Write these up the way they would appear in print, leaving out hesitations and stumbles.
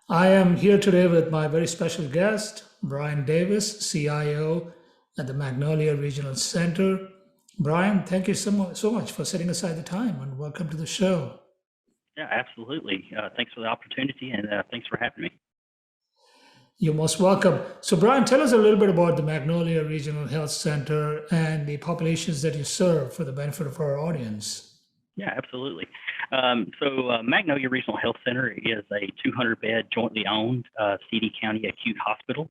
I am here today with my very special guest, Brian Davis, CIO at the Magnolia Regional Center. Brian, thank you so much for setting aside the time and welcome to the show. Yeah, absolutely. Thanks for the opportunity and thanks for having me. You're most welcome. So, Brian, tell us a little bit about the Magnolia Regional Health Center and the populations that you serve for the benefit of our audience. Yeah, absolutely. Magnolia Regional Health Center is a 200-bed jointly owned CD County acute hospital.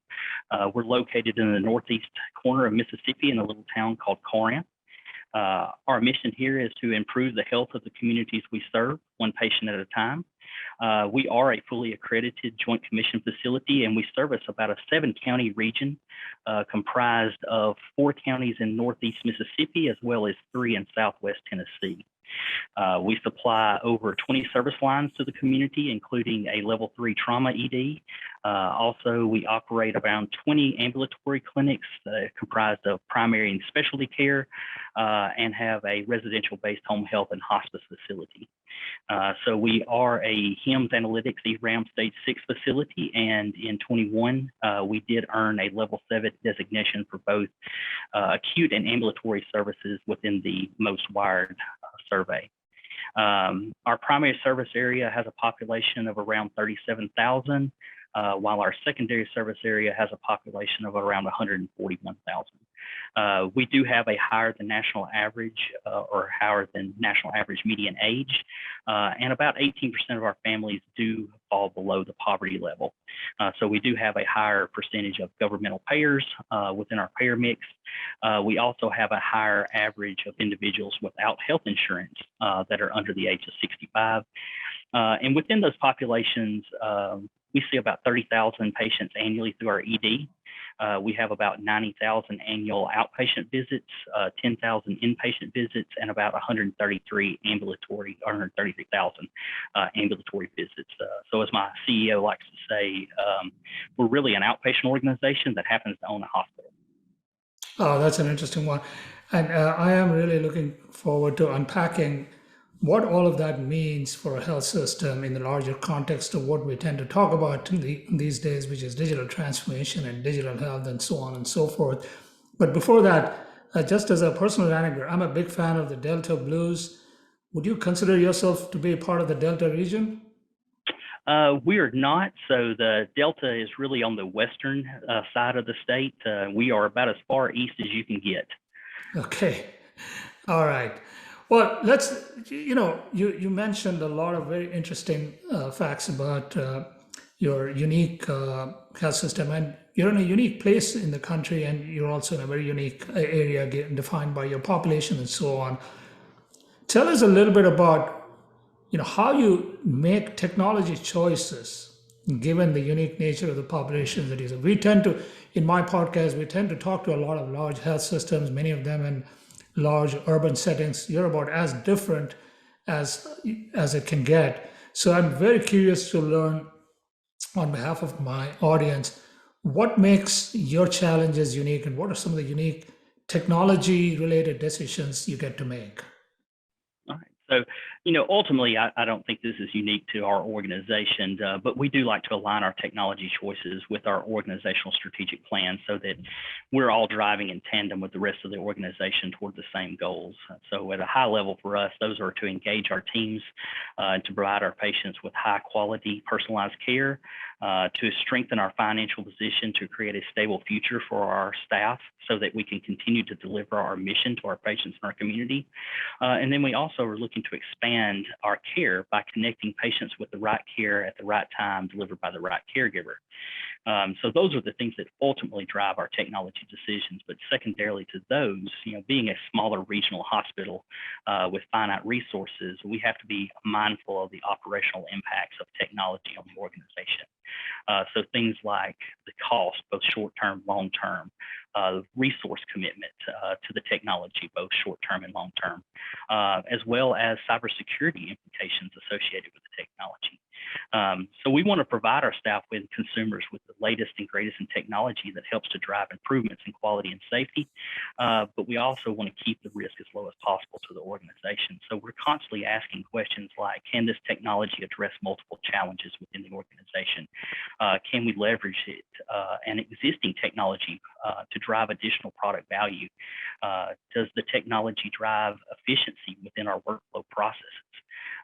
We're located in the northeast corner of Mississippi in a little town called Corinth. Our mission here is to improve the health of the communities we serve, one patient at a time. We are a fully accredited Joint Commission facility, and we service about a 7-county region comprised of 4 counties in northeast Mississippi, as well as 3 in southwest Tennessee. We supply over 20 service lines to the community, including a level 3 trauma ED. Also, we operate around 20 ambulatory clinics comprised of primary and specialty care, and have a residential-based home health and hospice facility. So we are a HIMSS Analytics ERAM Stage 6 facility, and in 21, we did earn a level 7 designation for both acute and ambulatory services within the Most Wired survey. Our primary service area has a population of around 37,000, while our secondary service area has a population of around 141,000. We do have a higher than national average or higher than national average median age, and about 18% of our families do fall below the poverty level. So we do have a higher percentage of governmental payers within our payer mix. We also have a higher average of individuals without health insurance that are under the age of 65. And within those populations, we see about 30,000 patients annually through our ED. We have about 90,000 annual outpatient visits, 10,000 inpatient visits, and about 133,000 ambulatory visits. So as my CEO likes to say, we're really an outpatient organization that happens to own a hospital. Oh, that's an interesting one. And I am really looking forward to unpacking what all of that means for a health system in the larger context of what we tend to talk about these days, which is digital transformation and digital health and so on and so forth. But before that, just as a personal anecdote, I'm a big fan of the Delta Blues. Would you consider yourself to be a part of the Delta region? We are not. So the Delta is really on the western side of the state. We are about as far east as you can get. Okay. All right. Well, you mentioned a lot of very interesting facts about your unique health system, and you're in a unique place in the country, and you're also in a very unique area defined by your population and so on. Tell us a little bit about, how you make technology choices given the unique nature of the population that is. In my podcast, we tend to talk to a lot of large health systems, many of them in large urban settings. You're about as different as it can get. So I'm very curious to learn, on behalf of my audience, what makes your challenges unique, and what are some of the unique technology related decisions you get to make? All right. So, ultimately, I don't think this is unique to our organization, but we do like to align our technology choices with our organizational strategic plan so that we're all driving in tandem with the rest of the organization toward the same goals. So at a high level for us, those are to engage our teams and to provide our patients with high quality personalized care, to strengthen our financial position, to create a stable future for our staff so that we can continue to deliver our mission to our patients and our community. And then we also are looking to expand our care by connecting patients with the right care at the right time, delivered by the right caregiver. So those are the things that ultimately drive our technology decisions. But secondarily to those, being a smaller regional hospital with finite resources, we have to be mindful of the operational impacts of technology on the organization. So things like the cost, both short-term, long-term, resource commitment to the technology, both short-term and long-term, as well as cybersecurity implications associated with the technology. So we want to provide our staff with consumers with the latest and greatest in technology that helps to drive improvements in quality and safety. But we also want to keep the risk as low as possible to the organization. So we're constantly asking questions like, can this technology address multiple challenges within the organization? Can we leverage it and existing technology to drive additional product value? Does the technology drive efficiency within our workflow processes?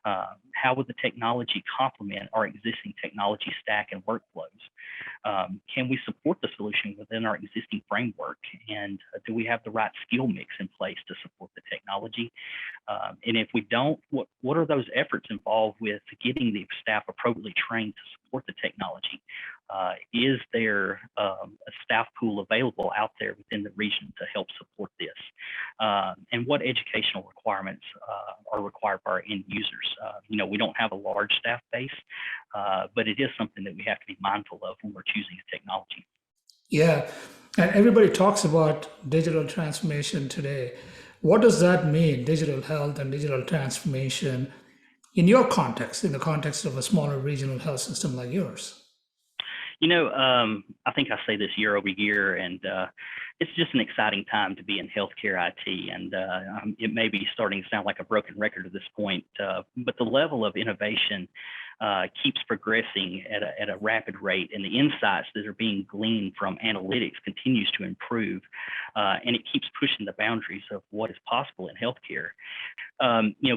How would the technology complement our existing technology stack and workflows? Can we support the solution within our existing framework? And do we have the right skill mix in place to support the technology? And if we don't, what are those efforts involved with getting the staff appropriately trained to support the technology? Is there a staff pool available out there within the region to help support this? And what educational requirements are required for our end users? We don't have a large staff base, but it is something that we have to be mindful of when we're choosing a technology. Yeah, and everybody talks about digital transformation today. What does that mean, digital health and digital transformation, in your context, in the context of a smaller regional health system like yours? I think I say this year over year, and it's just an exciting time to be in healthcare IT. And it may be starting to sound like a broken record at this point, but the level of innovation keeps progressing at a rapid rate, and the insights that are being gleaned from analytics continues to improve, and it keeps pushing the boundaries of what is possible in healthcare.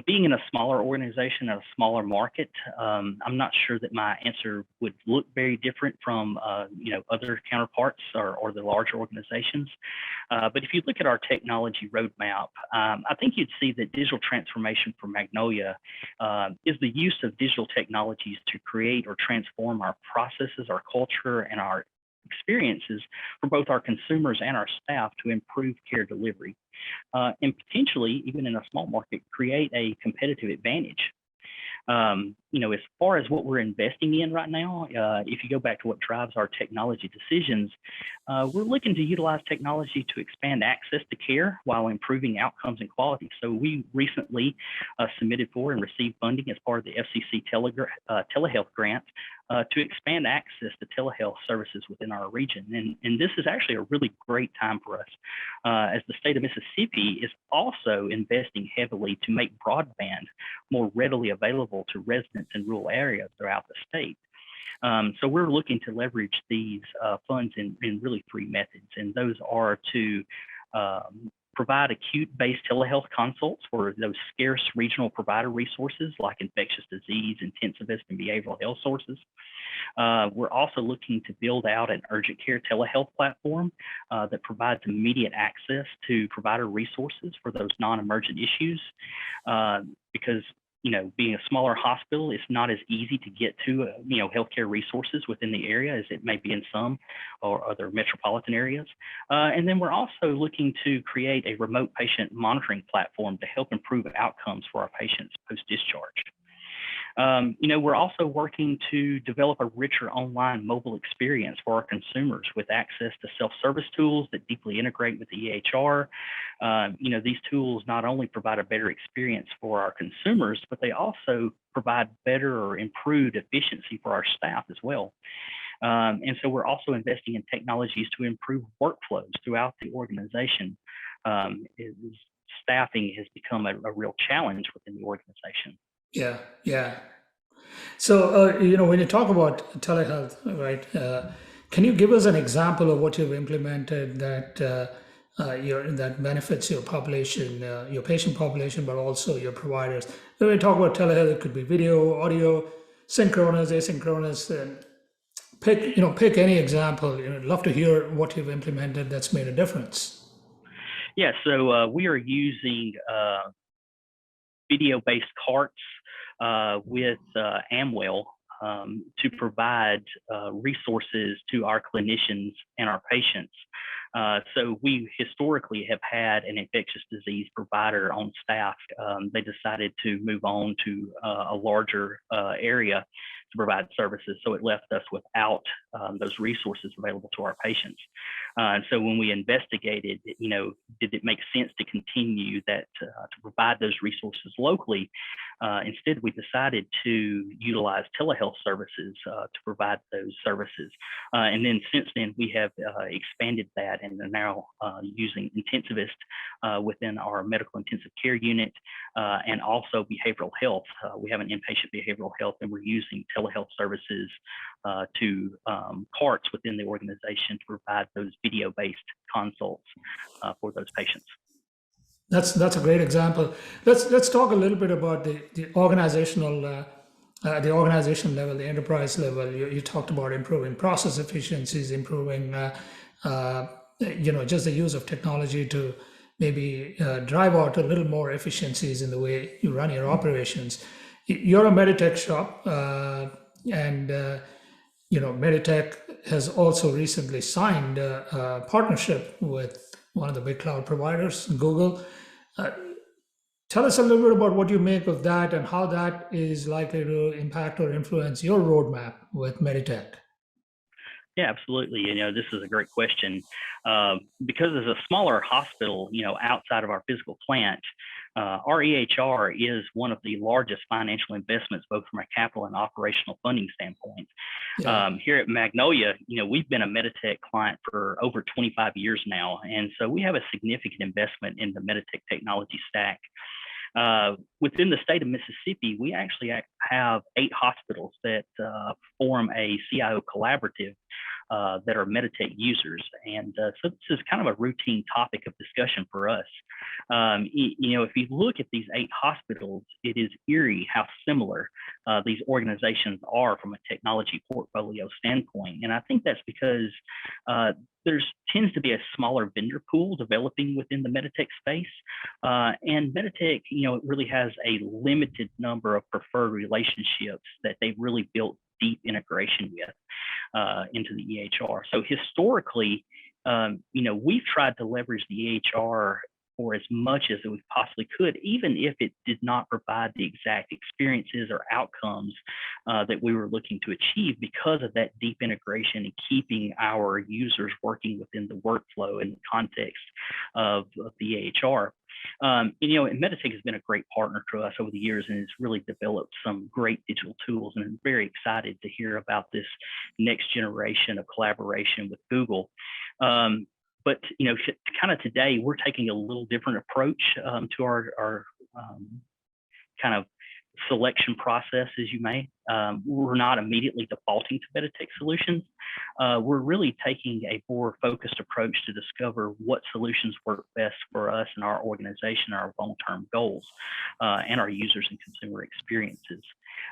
Being in a smaller organization at a smaller market, I'm not sure that my answer would look very different from other counterparts or the larger organizations. But if you look at our technology roadmap, I think you'd see that digital transformation for Magnolia is the use of digital technologies to create or transform our processes, our culture, and our experiences for both our consumers and our staff to improve care delivery, and potentially, even in a small market, create a competitive advantage. As far as what we're investing in right now, if you go back to what drives our technology decisions, we're looking to utilize technology to expand access to care while improving outcomes and quality. So we recently submitted for and received funding as part of the FCC telehealth grant to expand access to telehealth services within our region. And this is actually a really great time for us, as the state of Mississippi is also investing heavily to make broadband more readily available to residents in rural areas throughout the state. So we're looking to leverage these funds in really three methods, and those are to provide acute-based telehealth consults for those scarce regional provider resources like infectious disease, intensivist, and behavioral health sources. We're also looking to build out an urgent care telehealth platform that provides immediate access to provider resources for those non-emergent issues, because being a smaller hospital, it's not as easy to get to, healthcare resources within the area as it may be in some or other metropolitan areas. And then we're also looking to create a remote patient monitoring platform to help improve outcomes for our patients post-discharge. We're also working to develop a richer online mobile experience for our consumers with access to self-service tools that deeply integrate with the EHR. These tools not only provide a better experience for our consumers, but they also provide better or improved efficiency for our staff as well. And so we're also investing in technologies to improve workflows throughout the organization. Staffing has become a real challenge within the organization. Yeah, yeah. So, when you talk about telehealth, right, can you give us an example of what you've implemented that that benefits your population, your patient population, but also your providers? When we talk about telehealth, it could be video, audio, synchronous, asynchronous, and pick any example. I'd love to hear what you've implemented that's made a difference. Yeah, so we are using video-based carts with Amwell to provide resources to our clinicians and our patients. So we historically have had an infectious disease provider on staff. They decided to move on to a larger area to provide services, so it left us without those resources available to our patients. And so when we investigated, did it make sense to continue that to provide those resources locally? Instead, we decided to utilize telehealth services to provide those services. And then since then, we have expanded that and are now using intensivists within our medical intensive care unit and also behavioral health. We have an inpatient behavioral health, and we're using telehealth services to carts within the organization to provide those video-based consults for those patients. That's a great example. Let's talk a little bit about the organizational the organization level, the enterprise level. You talked about improving process efficiencies, improving just the use of technology to maybe drive out a little more efficiencies in the way you run your operations. You're a Meditech shop, and Meditech has also recently signed a partnership with one of the big cloud providers, Google. Tell us a little bit about what you make of that and how that is likely to impact or influence your roadmap with Meditech. Yeah, absolutely. This is a great question. Because as a smaller hospital, outside of our physical plant, our EHR is one of the largest financial investments, both from a capital and operational funding standpoint. Yeah. Here at Magnolia, we've been a Meditech client for over 25 years now. And so we have a significant investment in the Meditech technology stack. Within the state of Mississippi, we actually have 8 hospitals that form a CIO collaborative that are Meditech users. And so this is kind of a routine topic of discussion for us. If you look at these 8 hospitals, it is eerie how similar these organizations are from a technology portfolio standpoint. And I think that's because there tends to be a smaller vendor pool developing within the Meditech space. And Meditech, it really has a limited number of preferred relationships that they've really built deep integration with into the EHR. So historically, we've tried to leverage the EHR for as much as we possibly could, even if it did not provide the exact experiences or outcomes that we were looking to achieve, because of that deep integration and keeping our users working within the workflow and the context of the EHR. And Meditech has been a great partner to us over the years and has really developed some great digital tools. And I'm very excited to hear about this next generation of collaboration with Google. But kind of today, we're taking a little different approach to our kind of selection process, as you may. We're not immediately defaulting to Meditech solutions. We're really taking a more focused approach to discover what solutions work best for us and our organization, our long-term goals, and our users and consumer experiences.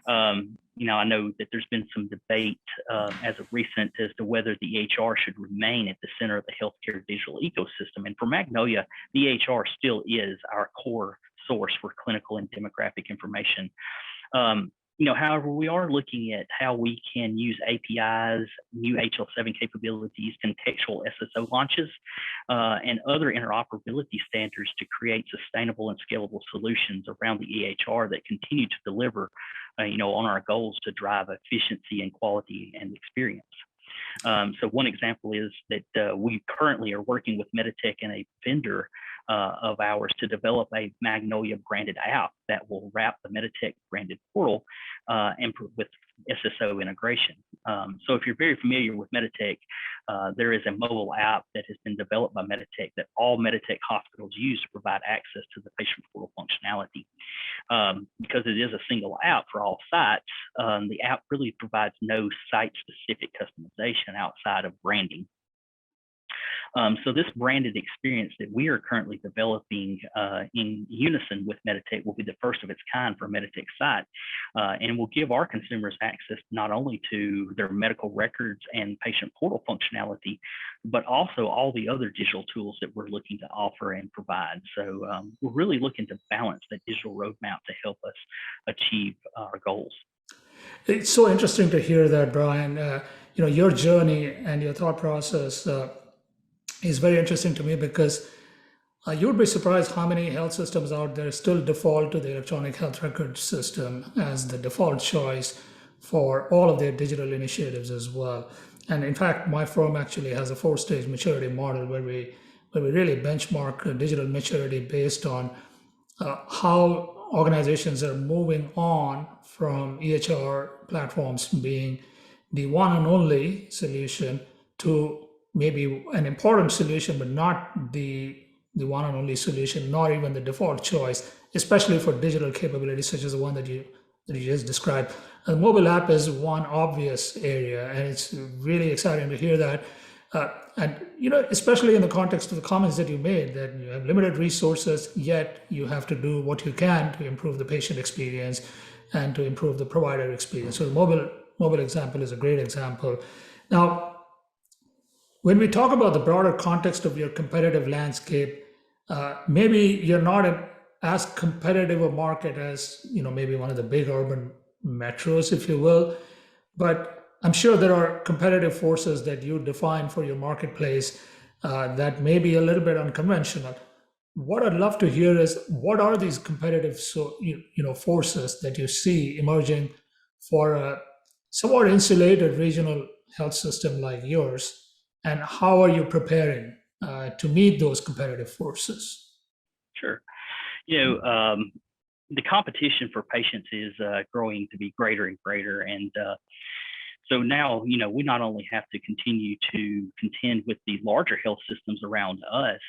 I know that there's been some debate as of recent as to whether the EHR should remain at the center of the healthcare digital ecosystem. And for Magnolia, the EHR still is our core source for clinical and demographic information. However, we are looking at how we can use APIs, new HL7 capabilities, contextual SSO launches, and other interoperability standards to create sustainable and scalable solutions around the EHR that continue to deliver, on our goals to drive efficiency and quality and experience. So one example is that we currently are working with Meditech and a vendor of ours to develop a Magnolia branded app that will wrap the Meditech branded portal and with SSO integration. So if you're very familiar with Meditech, there is a mobile app that has been developed by Meditech that all Meditech hospitals use to provide access to the patient portal functionality. Because it is a single app for all sites, the app really provides no site-specific customization outside of branding. So this branded experience that we are currently developing in unison with Meditech will be the first of its kind for a Meditech site, and will give our consumers access not only to their medical records and patient portal functionality, but also all the other digital tools that we're looking to offer and provide. So we're really looking to balance that digital roadmap to help us achieve our goals. It's so interesting to hear that, Brian. Your journey and your thought process is very interesting to me, because you would be surprised how many health systems out there still default to the electronic health record system as the default choice for all of their digital initiatives as well. And in fact, my firm actually has a 4-stage maturity model where we really benchmark digital maturity based on how organizations are moving on from EHR platforms being the one and only solution to maybe an important solution, but not the one and only solution, nor even the default choice, especially for digital capabilities such as the one that you just described. The mobile app is one obvious area, and it's really exciting to hear that. And especially in the context of the comments that you made, that you have limited resources, yet you have to do what you can to improve the patient experience and to improve the provider experience. So the mobile example is a great example. Now, when we talk about the broader context of your competitive landscape, maybe you're not in as competitive a market as maybe one of the big urban metros, if you will, but I'm sure there are competitive forces that you define for your marketplace that may be a little bit unconventional. What I'd love to hear is, what are these competitive forces that you see emerging for a somewhat insulated regional health system like yours, and how are you preparing to meet those competitive forces? Sure. The competition for patients is growing to be greater and greater. And so now, we not only have to continue to contend with the larger health systems around us.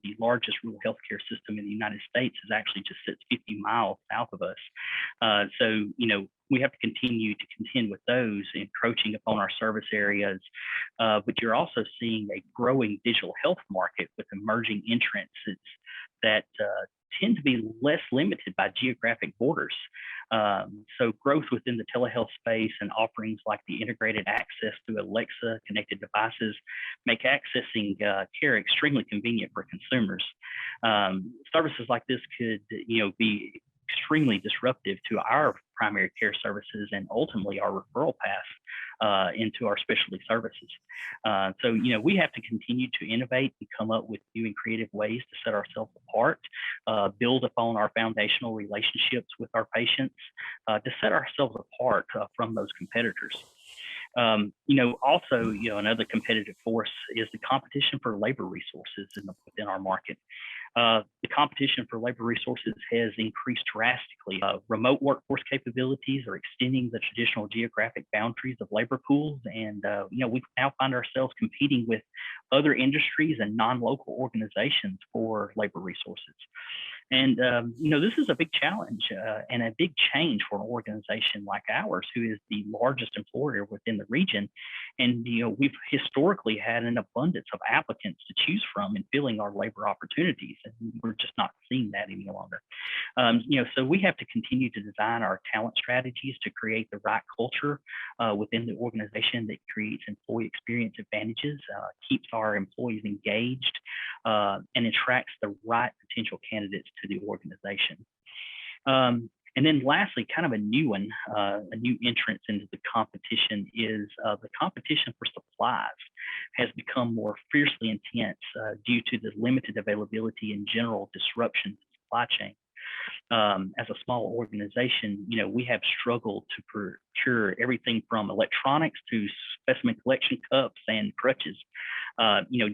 The largest rural healthcare system in the United States is actually just sits 50 miles south of us. So we have to continue to contend with those encroaching upon our service areas. But you're also seeing a growing digital health market with emerging entrants that tend to be less limited by geographic borders. So growth within the telehealth space and offerings like the integrated access to Alexa connected devices make accessing care extremely convenient for consumers. Services like this could be extremely disruptive to our primary care services and ultimately our referral path into our specialty services. So we have to continue to innovate and come up with new and creative ways to set ourselves apart, build upon our foundational relationships with our patients to set ourselves apart from those competitors. Also, another competitive force is the competition for labor resources within our market. The competition for labor resources has increased drastically. Remote workforce capabilities are extending the traditional geographic boundaries of labor pools, and we now find ourselves competing with other industries and non-local organizations for labor resources. And this is a big challenge and a big change for an organization like ours, who is the largest employer within the region. And we've historically had an abundance of applicants to choose from in filling our labor opportunities, and we're just not seeing that any longer. So we have to continue to design our talent strategies to create the right culture within the organization that creates employee experience advantages, keeps our employees engaged, and attracts the right potential candidates to the organization. And then lastly, kind of a new one, a new entrance into the competition is the competition for supplies has become more fiercely intense due to the limited availability and general disruption to the supply chain. As a small organization, we have struggled to procure everything from electronics to specimen collection cups and crutches.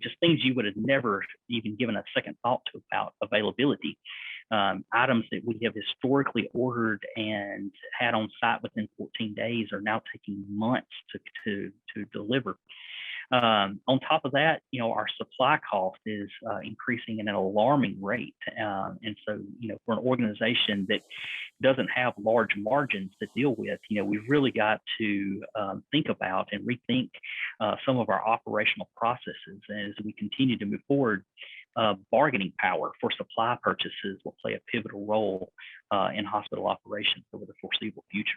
Just things you would have never even given a second thought to about availability. Items that we have historically ordered and had on site within 14 days are now taking months to deliver. On top of that, our supply cost is increasing at an alarming rate. And so, for an organization that doesn't have large margins to deal with, we've really got to think about and rethink some of our operational processes. And as we continue to move forward, bargaining power for supply purchases will play a pivotal role in hospital operations over the foreseeable future.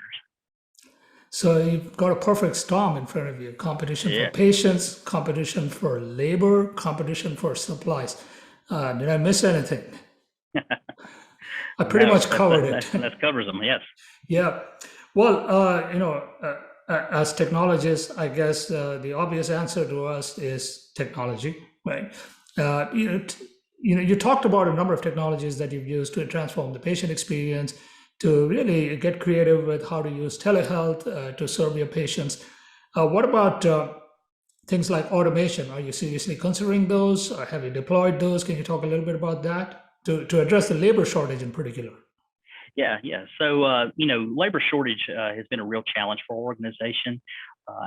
So you've got a perfect storm in front of you: competition for patients, competition for labor, competition for supplies. Did I miss anything? I pretty much covered it. That covers them, yes. Yeah. Well, as technologists, I guess the obvious answer to us is technology, right? You talked about a number of technologies that you've used to transform the patient experience, to really get creative with how to use telehealth to serve your patients. What about things like automation? Are you seriously considering those? Have you deployed those? Can you talk a little bit about that to address the labor shortage in particular? Yeah. So, labor shortage has been a real challenge for our organization,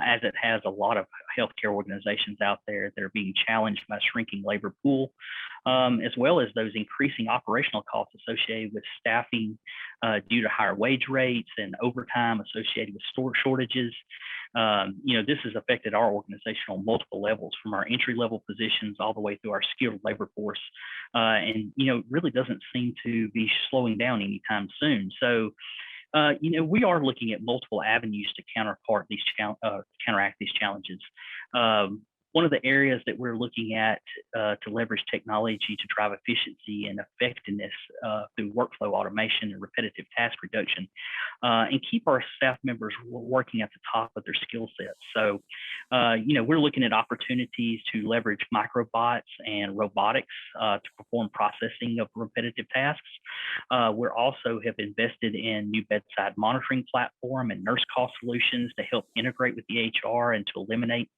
as it has a lot of healthcare organizations out there that are being challenged by shrinking labor pool, as well as those increasing operational costs associated with staffing due to higher wage rates and overtime associated with store shortages. This has affected our organization on multiple levels, from our entry level positions all the way through our skilled labor force, and really doesn't seem to be slowing down anytime soon. So, we are looking at multiple avenues to counteract these challenges. One of the areas that we're looking at to leverage technology to drive efficiency and effectiveness through workflow automation and repetitive task reduction, and keep our staff members working at the top of their skill sets. So, we're looking at opportunities to leverage microbots and robotics to perform processing of repetitive tasks. We also have invested in new bedside monitoring platform and nurse call solutions to help integrate with the EHR and to eliminate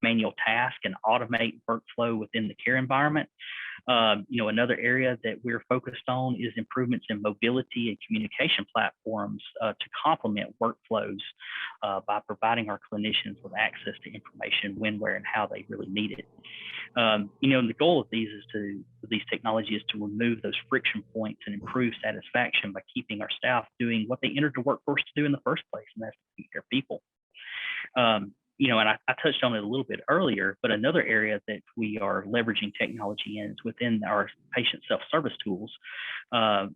manual tasks and automate workflow within the care environment. Another area that we're focused on is improvements in mobility and communication platforms to complement workflows by providing our clinicians with access to information when, where, and how they really need it. The goal of these technologies is to remove those friction points and improve satisfaction by keeping our staff doing what they entered the workforce to do in the first place, and that's to take care of people. And I touched on it a little bit earlier, but another area that we are leveraging technology in is within our patient self-service tools.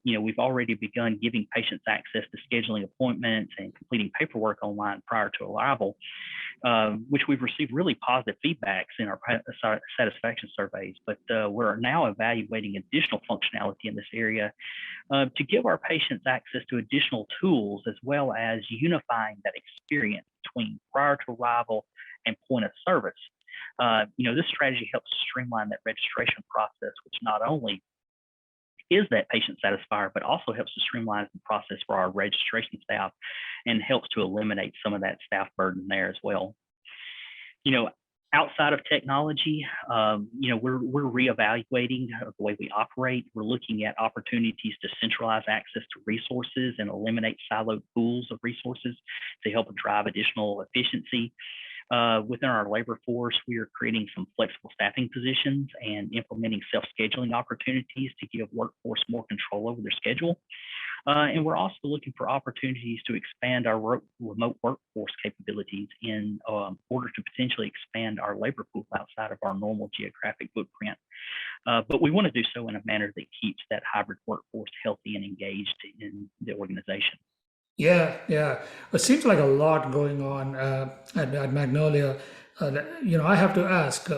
We've already begun giving patients access to scheduling appointments and completing paperwork online prior to arrival, which we've received really positive feedbacks in our satisfaction surveys. But we're now evaluating additional functionality in this area to give our patients access to additional tools, as well as unifying that experience between prior to arrival and point of service. This strategy helps streamline that registration process, which not only is that patient satisfier, but also helps to streamline the process for our registration staff and helps to eliminate some of that staff burden there as well. Outside of technology, we're reevaluating the way we operate. We're looking at opportunities to centralize access to resources and eliminate siloed pools of resources to help drive additional efficiency. Within our labor force, we are creating some flexible staffing positions and implementing self-scheduling opportunities to give workforce more control over their schedule. And we're also looking for opportunities to expand our remote workforce capabilities in order to potentially expand our labor pool outside of our normal geographic footprint. But we want to do so in a manner that keeps that hybrid workforce healthy and engaged in the organization. Yeah. It seems like a lot going on at Magnolia. I have to ask,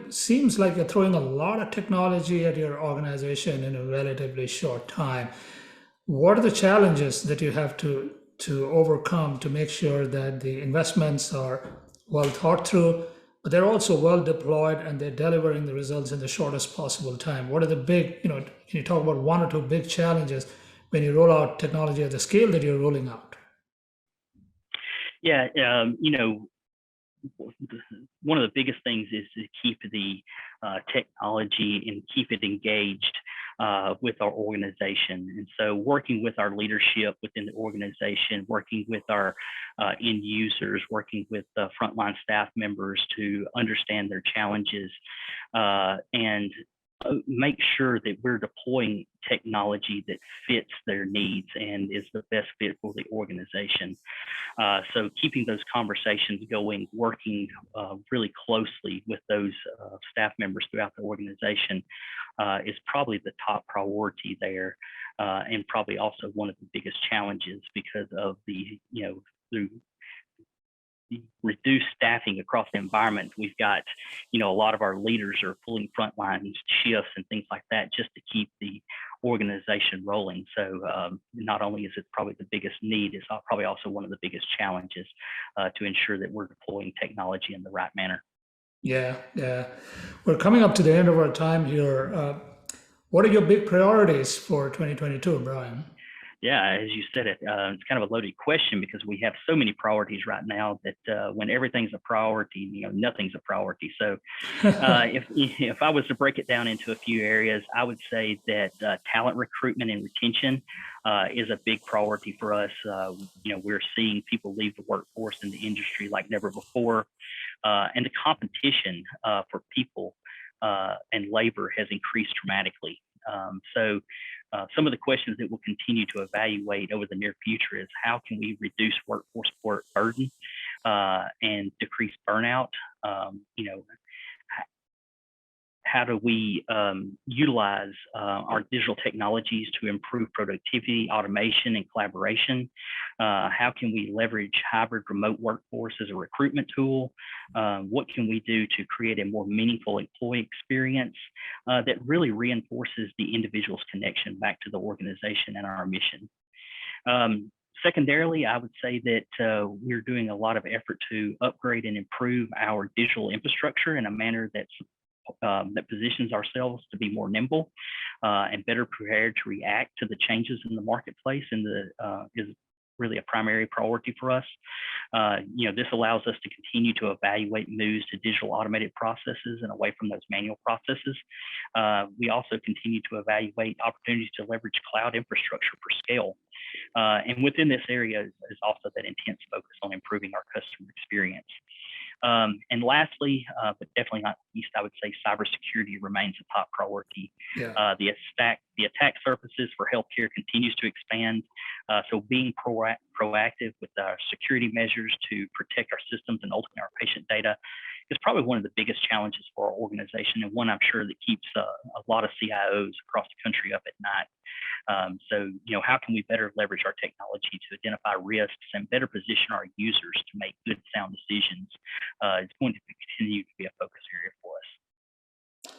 seems like you're throwing a lot of technology at your organization in a relatively short time. What are the challenges that you have to overcome to make sure that the investments are well thought through, but they're also well deployed and they're delivering the results in the shortest possible time? What are the big, can you talk about one or two big challenges when you roll out technology at the scale that you're rolling out? Yeah, one of the biggest things is to keep the technology and keep it engaged with our organization. And so working with our leadership within the organization, working with our end users, working with frontline staff members to understand their challenges and make sure that we're deploying technology that fits their needs and is the best fit for the organization. So keeping those conversations going, working really closely with those staff members throughout the organization is probably the top priority there, and probably also one of the biggest challenges because of the reduced staffing across the environment. We've got, a lot of our leaders are pulling frontline shifts and things like that just to keep the organization rolling. So not only is it probably the biggest need, it's probably also one of the biggest challenges to ensure that we're deploying technology in the right manner. Yeah. We're coming up to the end of our time here. What are your big priorities for 2022, Brian? Yeah, as you said, it's kind of a loaded question because we have so many priorities right now that when everything's a priority, nothing's a priority. So if I was to break it down into a few areas, I would say that talent recruitment and retention is a big priority for us. We're seeing people leave the workforce in the industry like never before, and the competition for people and labor has increased dramatically. So some of the questions that we'll continue to evaluate over the near future is how can we reduce workforce burden and decrease burnout? How do we utilize our digital technologies to improve productivity, automation, and collaboration? How can we leverage hybrid remote workforce as a recruitment tool? What can we do to create a more meaningful employee experience that really reinforces the individual's connection back to the organization and our mission? Secondarily, I would say that we're doing a lot of effort to upgrade and improve our digital infrastructure in a manner that positions ourselves to be more nimble and better prepared to react to the changes in the marketplace, and is really a primary priority for us. This allows us to continue to evaluate moves to digital automated processes and away from those manual processes. We also continue to evaluate opportunities to leverage cloud infrastructure for scale. And within this area is also that intense focus on improving our customer experience. And lastly, but definitely not least, I would say cybersecurity remains a top priority. Yeah. The attack surfaces for healthcare continues to expand. So being proactive with our security measures to protect our systems and ultimately our patient data is probably one of the biggest challenges for our organization, and one I'm sure that keeps a lot of CIOs across the country up at night. How can we better leverage our technology to identify risks and better position our users to make good, sound decisions? It's going to continue to be a focus area for us.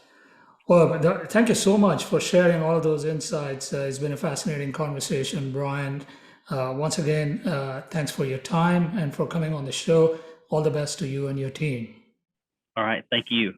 Well, thank you so much for sharing all of those insights. It's been a fascinating conversation, Brian. Once again, thanks for your time and for coming on the show. All the best to you and your team. All right. Thank you.